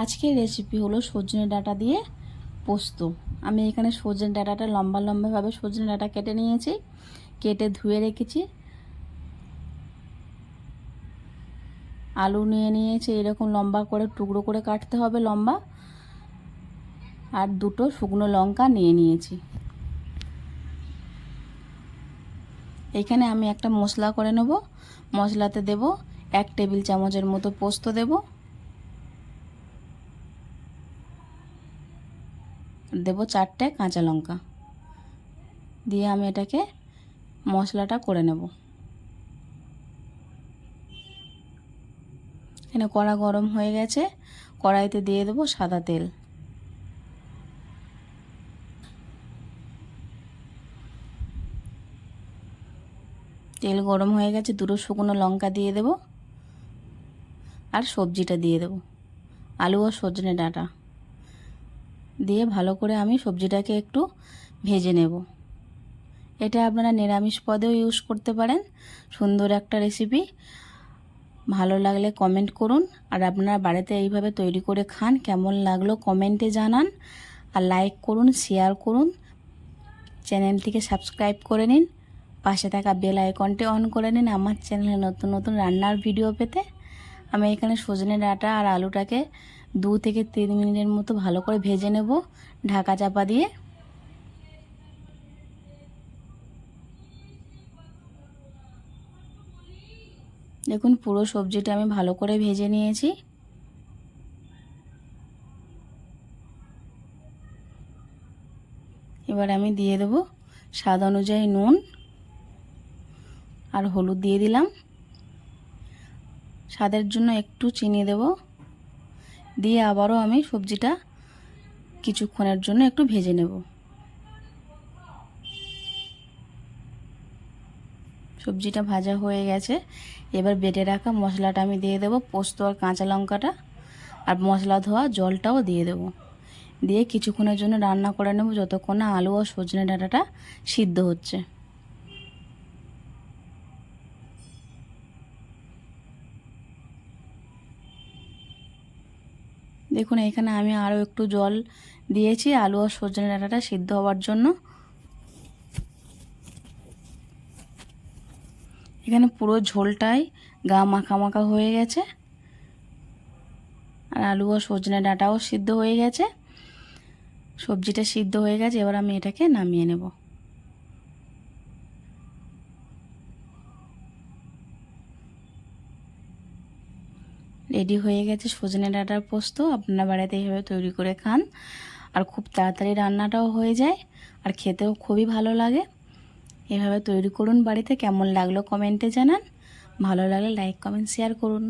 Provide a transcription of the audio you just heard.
আজকের রেসিপি হলো সজনে ডাঁটা দিয়ে পোস্ত। আমি এখানে সজনে ডাঁটাটা লম্বা লম্বাভাবে সজনে ডাঁটা কেটে নিয়েছি, কেটে ধুয়ে রেখেছি। আলু নিয়ে নিয়েছি, এরকম লম্বা করে টুকরো করে কাটতে হবে লম্বা। আর দুটো শুকনো লঙ্কা নিয়ে নিয়েছি। এখানে আমি একটা মশলা করে নেব। মশলাতে দেব 1 টেবিল চামচের মতো পোস্ত দেব, দেব 4টে কাঁচা লঙ্কা দিয়ে আমি এটাকে মশলাটা করে নেব। এখানে কড়া গরম হয়ে গেছে, কড়াইতে দিয়ে দেব সাদা তেল। তেল গরম হয়ে গেছে, দুটো শুকনো লঙ্কা দিয়ে দেব আর সবজিটা দিয়ে দেব, আলু আর সজনে ডাঁটা দিয়ে ভালো করে আমি সবজিটাকে একটু ভেজে নেব। এটা আপনারা নিরামিষ পদেও ইউজ করতে পারেন, সুন্দর একটা রেসিপি। ভালো লাগলে কমেন্ট করুন, আর আপনারা বাড়িতে এইভাবে তৈরি করে খান, কেমন লাগলো কমেন্টে জানান। আর লাইক করুন, শেয়ার করুন, চ্যানেলটিকে সাবস্ক্রাইব করে নিন, পাশে থাকা বেল আইকনটি অন করে নিন আমার চ্যানেলে নতুন নতুন রান্নার ভিডিও পেতে। আমি এখানে সজনে ডাঁটা আর আলুটাকে 2 থেকে 3 মিনিটের মতো ভালো করে ভেজে নেব ঢাকা চাপা দিয়ে। দেখুন পুরো সবজিটা আমি ভালো করে ভেজে নিয়েছি। এবার আমি দিয়ে দেব স্বাদ অনুযায়ী নুন আর হলুদ দিয়ে দিলাম, স্বাদের জন্য একটু চিনি দেব, দিয়ে আবারও আমি সবজিটা কিছুক্ষণের জন্য একটু ভেজে নেব। সবজিটা ভাজা হয়ে গেছে, এবার বেটে রাখা মশলাটা আমি দিয়ে দেব, পোস্ত আর কাঁচা লঙ্কাটা আর মশলা ধোয়া জলটাও দিয়ে দেব, দিয়ে কিছুক্ষণের জন্য রান্না করে নেব যতক্ষণ না আলু আর সজনে ডাঁটাটা সিদ্ধ হচ্ছে। দেখুন এখানে আমি আরও একটু জল দিয়েছি আলু আর সজনে ডাঁটাটা সিদ্ধ হওয়ার জন্য। এখানে পুরো ঝোলটাই গা মাখা মাখা হয়ে গেছে, আর আলু আর সজনে ডাঁটাও সিদ্ধ হয়ে গেছে, সবজিটা সিদ্ধ হয়ে গেছে। এবার আমি এটাকে নামিয়ে নেব। রেডি হয়ে গেছে সজনে ডাঁটার পোস্ত। আপনারা বাড়িতে এইভাবে তৈরি করে খান, আর খুব তাড়াতাড়ি রান্নাটাও হয়ে যায়, আর খেতেও খুবই ভালো লাগে। এভাবে তৈরি করুন বাড়িতে, কেমন লাগলো কমেন্টে জানান, ভালো লাগলে লাইক কমেন্ট শেয়ার করুন।